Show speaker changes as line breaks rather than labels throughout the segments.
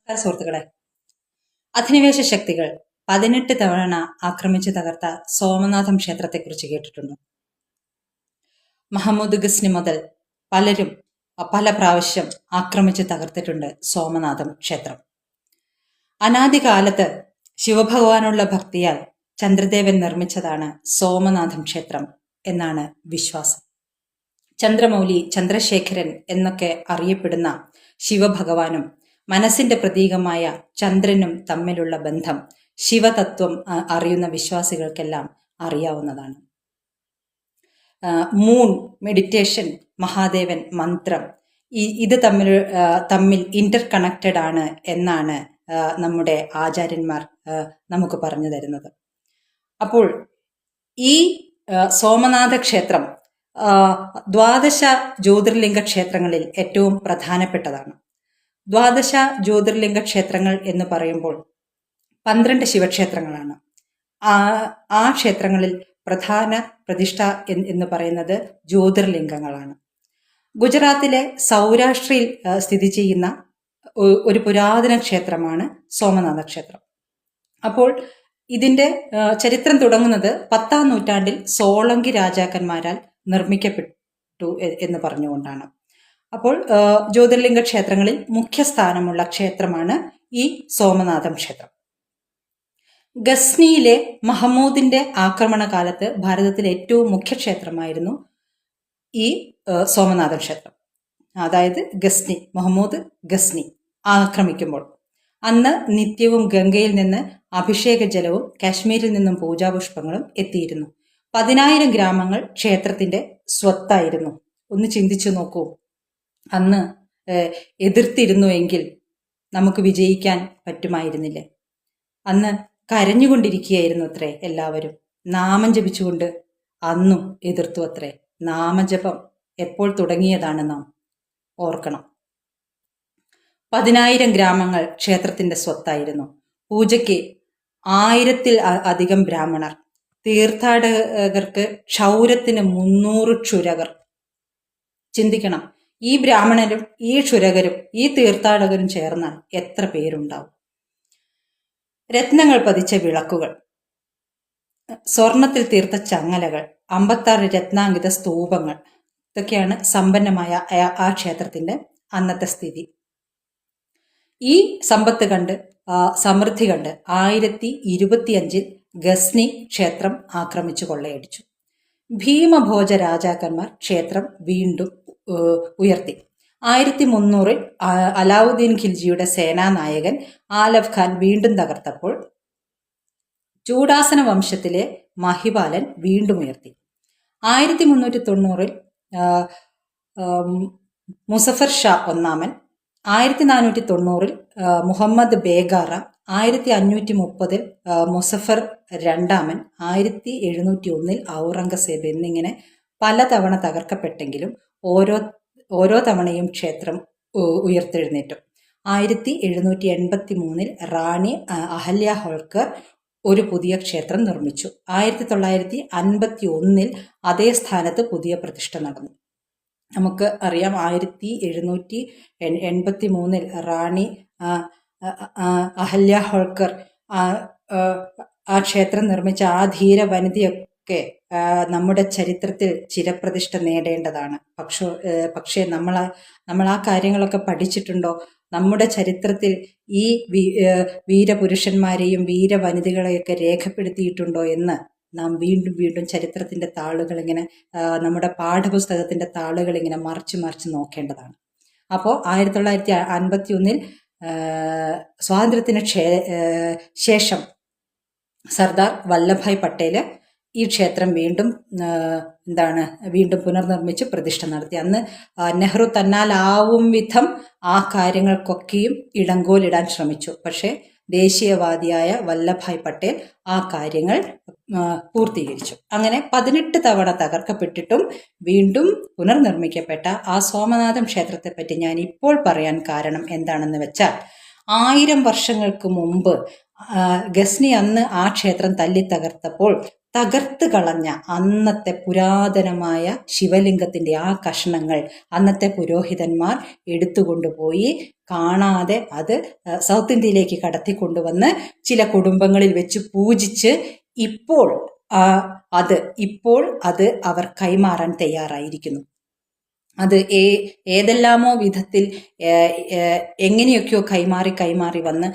സുഹൃത്തുക്കളെ, അധിനിവേശ ശക്തികൾ 18 തവണ ആക്രമിച്ചു തകർത്ത സോമനാഥം ക്ഷേത്രത്തെക്കുറിച്ച് കേട്ടിട്ടുണ്ടോ? മഹമ്മൂദ് ഗസ്നി മുതൽ പലരും പല പ്രാവശ്യം ആക്രമിച്ചു തകർത്തിട്ടുണ്ട് സോമനാഥം ക്ഷേത്രം. അനാദികാലത്ത് ശിവഭഗവാനുള്ള ഭക്തിയാൽ ചന്ദ്രദേവൻ നിർമ്മിച്ചതാണ് സോമനാഥം ക്ഷേത്രം എന്നാണ് വിശ്വാസം. ചന്ദ്രമൗലി, ചന്ദ്രശേഖരൻ എന്നൊക്കെ അറിയപ്പെടുന്ന ശിവഭഗവാനും മനസ്സിന്റെ പ്രതീകമായ ചന്ദ്രനും തമ്മിലുള്ള ബന്ധം ശിവതത്വം അറിയുന്ന വിശ്വാസികൾക്കെല്ലാം അറിയാവുന്നതാണ്. മൂൺ, മെഡിറ്റേഷൻ, മഹാദേവൻ, മന്ത്രം ഇത് തമ്മിൽ ഇന്റർ കണക്റ്റഡ് ആണ് എന്നാണ് നമ്മുടെ ആചാര്യന്മാർ നമുക്ക് പറഞ്ഞു തരുന്നത്. അപ്പോൾ ഈ സോമനാഥ ക്ഷേത്രം ദ്വാദശ ജ്യോതിർലിംഗ ക്ഷേത്രങ്ങളിൽ ഏറ്റവും പ്രധാനപ്പെട്ടതാണ്. ദ്വാദശ ജ്യോതിർലിംഗ ക്ഷേത്രങ്ങൾ എന്ന് പറയുമ്പോൾ 12 ശിവക്ഷേത്രങ്ങളാണ്. ആ ക്ഷേത്രങ്ങളിൽ പ്രധാന പ്രതിഷ്ഠ എന്ന് പറയുന്നത് ജ്യോതിർലിംഗങ്ങളാണ്. ഗുജറാത്തിലെ സൗരാഷ്ട്രയിൽ സ്ഥിതി ചെയ്യുന്ന ഒരു പുരാതന ക്ഷേത്രമാണ് സോമനാഥ ക്ഷേത്രം. അപ്പോൾ ഇതിന്റെ ചരിത്രം തുടങ്ങുന്നത് 10ാം നൂറ്റാണ്ടിൽ സോളങ്കി രാജാക്കന്മാരാൽ നിർമ്മിക്കപ്പെട്ടു എന്ന് പറഞ്ഞുകൊണ്ടാണ്. അപ്പോൾ ജ്യോതിർലിംഗ ക്ഷേത്രങ്ങളിൽ മുഖ്യസ്ഥാനമുള്ള ക്ഷേത്രമാണ് ഈ സോമനാഥം ക്ഷേത്രം. ഗസ്നിയിലെ മഹമ്മൂദിന്റെ ആക്രമണ കാലത്ത് ഭാരതത്തിലെ ഏറ്റവും മുഖ്യ ക്ഷേത്രമായിരുന്നു ഈ സോമനാഥ ക്ഷേത്രം. അതായത് ഗസ്നി, മുഹമ്മൂദ് ഗസ്നി ആക്രമിക്കുമ്പോൾ അന്ന് നിത്യവും ഗംഗയിൽ നിന്ന് അഭിഷേക ജലവും കാശ്മീരിൽ നിന്നും പൂജാപുഷ്പങ്ങളും എത്തിയിരുന്നു. 10,000 ഗ്രാമങ്ങൾ ക്ഷേത്രത്തിന്റെ സ്വത്തായിരുന്നു. ഒന്ന് ചിന്തിച്ചു നോക്കൂ, അന്ന് എതിർത്തിരുന്നുവെങ്കിൽ നമുക്ക് വിജയിക്കാൻ പറ്റുമായിരുന്നില്ലേ? അന്ന് കരഞ്ഞുകൊണ്ടിരിക്കുകയായിരുന്നു അത്രേ എല്ലാവരും. നാമം ജപിച്ചുകൊണ്ട് അന്നും എതിർത്തു അത്രേ. നാമജപം എപ്പോൾ തുടങ്ങിയതാണ് നാം ഓർക്കണം. 10,000 ഗ്രാമങ്ങൾ ക്ഷേത്രത്തിന്റെ സ്വത്തായിരുന്നു. പൂജയ്ക്ക് 1000-ൽ അധികം ബ്രാഹ്മണർ, തീർത്ഥാടകർക്ക് ക്ഷൗരത്തിന് 300 ക്ഷുരകർ. ചിന്തിക്കണം, ഈ ബ്രാഹ്മണരും ഈ ക്ഷുരകരും ഈ തീർത്ഥാടകരും ചേർന്നാൽ എത്ര പേരുണ്ടാവും? രത്നങ്ങൾ പതിച്ച വിളക്കുകൾ, സ്വർണത്തിൽ തീർത്ത ചങ്ങലകൾ, 56 രത്നാങ്കിത സ്തൂപങ്ങൾ, ഇതൊക്കെയാണ് സമ്പന്നമായ ആ ക്ഷേത്രത്തിന്റെ അന്നത്തെ സ്ഥിതി. ഈ സമ്പത്ത് കണ്ട്, സമൃദ്ധി കണ്ട് 1025-ൽ ഗസ്നി ഖേത്രം ആക്രമിച്ചു കൊള്ളയടിച്ചു. ഭീമഭോജ രാജാക്കന്മാർ ക്ഷേത്രം വീണ്ടും ഉയർത്തി. 1300-ൽ അലാവുദ്ദീൻ ഖിൽജിയുടെ സേനാനായകൻ ആലഫ് ഖാൻ വീണ്ടും തകർത്തപ്പോൾ ചൂഡാസന വംശത്തിലെ മഹിപാലൻ വീണ്ടും ഉയർത്തി. 1390-ൽ മുസഫർ ഷാ ഒന്നാമൻ, 1490-ൽ മുഹമ്മദ് ബേഗാറ, 1530-ൽ മുസഫർ രണ്ടാമൻ, 1701-ൽ ഔറംഗസേബ് എന്നിങ്ങനെ പലതവണ തകർക്കപ്പെട്ടെങ്കിലും ഓരോ തവണയും ക്ഷേത്രം ഉയർത്തെഴുന്നേറ്റു. 1783-ൽ റാണി അഹല്യ ഹോൾക്കർ ഒരു പുതിയ ക്ഷേത്രം നിർമ്മിച്ചു. 1951-ൽ അതേ സ്ഥാനത്ത് പുതിയ പ്രതിഷ്ഠ നടന്നു. നമുക്ക് അറിയാം, 1783-ൽ റാണി അഹല്യ ഹോൾക്കർ ആ ക്ഷേത്രം നിർമ്മിച്ച ആ ധീര വനിതയൊക്കെ നമ്മുടെ ചരിത്രത്തിൽ ചിരപ്രതിഷ്ഠ നേടേണ്ടതാണ്. പക്ഷേ നമ്മൾ ആ കാര്യങ്ങളൊക്കെ പഠിച്ചിട്ടുണ്ടോ? നമ്മുടെ ചരിത്രത്തിൽ ഈ വീരപുരുഷന്മാരെയും വീരവനിതകളെയൊക്കെ രേഖപ്പെടുത്തിയിട്ടുണ്ടോ എന്ന് നാം വീണ്ടും വീണ്ടും ചരിത്രത്തിന്റെ താളുകൾ ഇങ്ങനെ, നമ്മുടെ പാഠപുസ്തകത്തിന്റെ താളുകൾ ഇങ്ങനെ മറിച്ച് നോക്കേണ്ടതാണ്. അപ്പോൾ 1951-ൽ സ്വാതന്ത്ര്യത്തിന് ശേഷം സർദാർ വല്ലഭായ് പട്ടേല് ഈ ക്ഷേത്രം വീണ്ടും പുനർനിർമ്മിച്ച് പ്രതിഷ്ഠ നടത്തി. അന്ന് നെഹ്റു തന്നാലാവും വിധം ആ കാര്യങ്ങൾക്കൊക്കെയും ഇടങ്കോലിടാൻ ശ്രമിച്ചു. പക്ഷേ ദേശീയവാദിയായ വല്ലഭായ് പട്ടേൽ ആ കാര്യങ്ങൾ പൂർത്തീകരിച്ചു. അങ്ങനെ 18 തവണ തകർക്കപ്പെട്ടിട്ടും വീണ്ടും പുനർനിർമ്മിക്കപ്പെട്ട ആ സോമനാഥം ക്ഷേത്രത്തെപ്പറ്റി ഞാൻ ഇപ്പോൾ പറയാൻ കാരണം എന്താണെന്ന് വെച്ചാൽ, 1000 വർഷങ്ങൾക്ക് മുമ്പ് ഗസ്നി അന്ന് ആ ക്ഷേത്രം തല്ലി തകർത്തപ്പോൾ തകർത്ത് കളഞ്ഞ അന്നത്തെ പുരാതനമായ ശിവലിംഗത്തിന്റെ ആ കഷ്ണങ്ങൾ അന്നത്തെ പുരോഹിതന്മാർ എടുത്തുകൊണ്ടുപോയി കാണാതെ അത് സൗത്ത് ഇന്ത്യയിലേക്ക് കടത്തിക്കൊണ്ടുവന്ന് ചില കുടുംബങ്ങളിൽ വെച്ച് പൂജിച്ച് ഇപ്പോൾ അത് അവർ കൈമാറാൻ തയ്യാറായിരിക്കുന്നു. അത് ഏതെല്ലാമോ വിധത്തിൽ എങ്ങനെയൊക്കെയോ കൈമാറി വന്ന്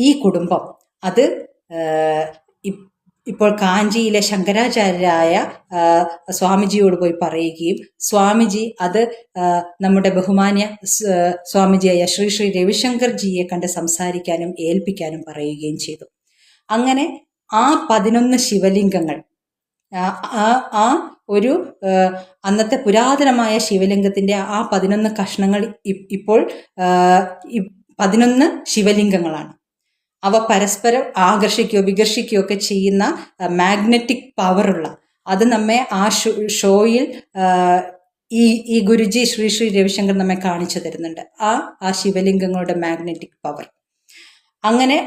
ഈ കുടുംബം അത് ഇപ്പോൾ കാഞ്ചിയിലെ ശങ്കരാചാര്യരായ സ്വാമിജിയോട് പോയി പറയുകയും സ്വാമിജി അത് നമ്മുടെ ബഹുമാന്യ സ്വാമിജിയായ ശ്രീ ശ്രീ രവിശങ്കർജിയെ കണ്ട് സംസാരിക്കാനും ഏൽപ്പിക്കാനും പറയുകയും ചെയ്തു. അങ്ങനെ ആ 11 ശിവലിംഗങ്ങൾ ആ ഒരു അന്നത്തെ പുരാതനമായ ശിവലിംഗത്തിന്റെ ആ 11 കഷ്ണങ്ങൾ ഇപ്പോൾ 11 ശിവലിംഗങ്ങളാണ്. അവ പരസ്പരം ആകർഷിക്കുകയോ വികർഷിക്കുകയോ ഒക്കെ ചെയ്യുന്ന മാഗ്നറ്റിക് പവറുള്ള, അത് നമ്മെ ആ ഷോയിൽ ഈ ഗുരുജി ശ്രീ ശ്രീ രവിശങ്കർ നമ്മെ കാണിച്ചു തരുന്നുണ്ട്, ആ ശിവലിംഗങ്ങളുടെ മാഗ്നറ്റിക് പവർ. അങ്ങനെ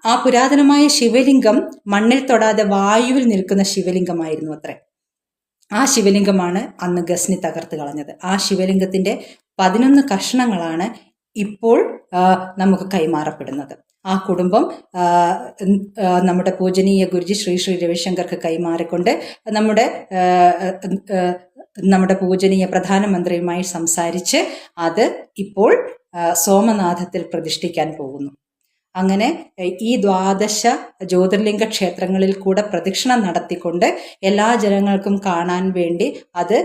ആ പുരാതനമായ ശിവലിംഗം മണ്ണിൽ തൊടാതെ വായുവിൽ നിൽക്കുന്ന ശിവലിംഗമായിരുന്നു അത്രേ. ആ ശിവലിംഗമാണ് അന്ന് ഗസ്നി തകർത്ത് കളഞ്ഞത്. ആ ശിവലിംഗത്തിന്റെ 11 കഷ്ണങ്ങളാണ് ഇപ്പോൾ നമുക്ക് കൈമാറപ്പെടുന്നത്. ആ കുടുംബം നമ്മുടെ പൂജനീയ ഗുരുജി ശ്രീ ശ്രീ രവിശങ്കർക്ക് കൈമാറിക്കൊണ്ട് നമ്മുടെ പൂജനീയ പ്രധാനമന്ത്രിയുമായി സംസാരിച്ച് അത് ഇപ്പോൾ സോമനാഥത്തിൽ പ്രതിഷ്ഠിക്കാൻ പോകുന്നു. അങ്ങനെ ഈ 12 ജ്യോതിർലിംഗ ക്ഷേത്രങ്ങളിൽ കൂടെ പ്രദക്ഷിണം നടത്തിക്കൊണ്ട് എല്ലാ ജനങ്ങൾക്കും കാണാൻ വേണ്ടി അത്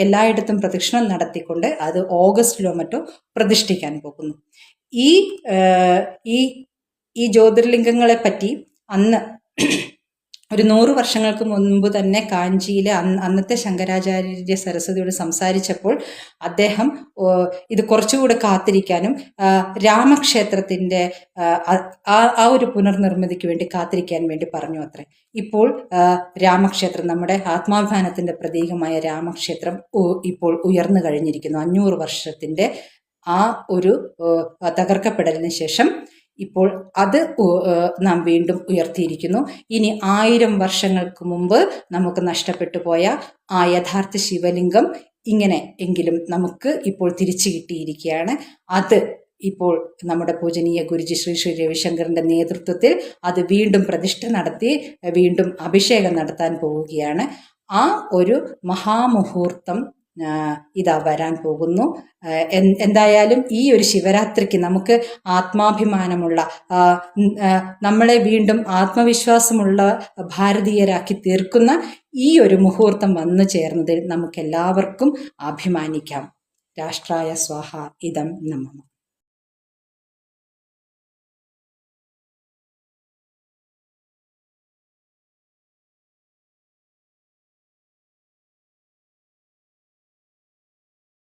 എല്ലായിടത്തും പ്രദക്ഷിണം നടത്തിക്കൊണ്ട് അത് ഓഗസ്റ്റിലോ മറ്റോ പ്രതിഷ്ഠിക്കാൻ പോകുന്നു. ഈ ജ്യോതിർലിംഗങ്ങളെ പറ്റി അന്ന് ഒരു 100 വർഷങ്ങൾക്ക് മുൻപ് തന്നെ കാഞ്ചിയിലെ അന്നത്തെ ശങ്കരാചാര്യ സരസ്വതിയോട് സംസാരിച്ചപ്പോൾ അദ്ദേഹം ഇത് കുറച്ചുകൂടെ കാത്തിരിക്കാനും രാമക്ഷേത്രത്തിന്റെ ആ ഒരു പുനർനിർമ്മിതിക്ക് വേണ്ടി കാത്തിരിക്കാൻ വേണ്ടി പറഞ്ഞു അത്രേ. ഇപ്പോൾ രാമക്ഷേത്രം, നമ്മുടെ ആത്മാഭിമാനത്തിന്റെ പ്രതീകമായ രാമക്ഷേത്രം ഇപ്പോൾ ഉയർന്നു കഴിഞ്ഞിരിക്കുന്നു. 500 വർഷത്തിന്റെ ആ ഒരു തകർക്കപ്പെടലിന് ശേഷം ഇപ്പോൾ അത് നാം വീണ്ടും ഉയർത്തിയിരിക്കുന്നു. ഇനി 1000 വർഷങ്ങൾക്ക് മുമ്പ് നമുക്ക് നഷ്ടപ്പെട്ടു പോയ ആ യഥാർത്ഥ ശിവലിംഗം ഇങ്ങനെ എങ്കിലും നമുക്ക് ഇപ്പോൾ തിരിച്ചു കിട്ടിയിരിക്കുകയാണ്. അത് ഇപ്പോൾ നമ്മുടെ പൂജനീയ ഗുരുജി ശ്രീ ശ്രീ രവിശങ്കറിന്റെ നേതൃത്വത്തിൽ അത് വീണ്ടും പ്രതിഷ്ഠ നടത്തി വീണ്ടും അഭിഷേകം നടത്താൻ പോവുകയാണ്. ആ ഒരു മഹാമുഹൂർത്തം ഇതാ വരാൻ പോകുന്നു. എന്തായാലും ഈ ഒരു ശിവരാത്രിക്ക് നമുക്ക് ആത്മാഭിമാനമുള്ള, നമ്മളെ വീണ്ടും ആത്മവിശ്വാസമുള്ള ഭാരതീയരാക്കി തീർക്കുന്ന ഈ ഒരു മുഹൂർത്തം വന്നു ചേർന്നതിൽ നമുക്ക് എല്ലാവർക്കും അഭിമാനിക്കാം. രാഷ്ട്രായ സ്വാഹ ഇദം നമഃ.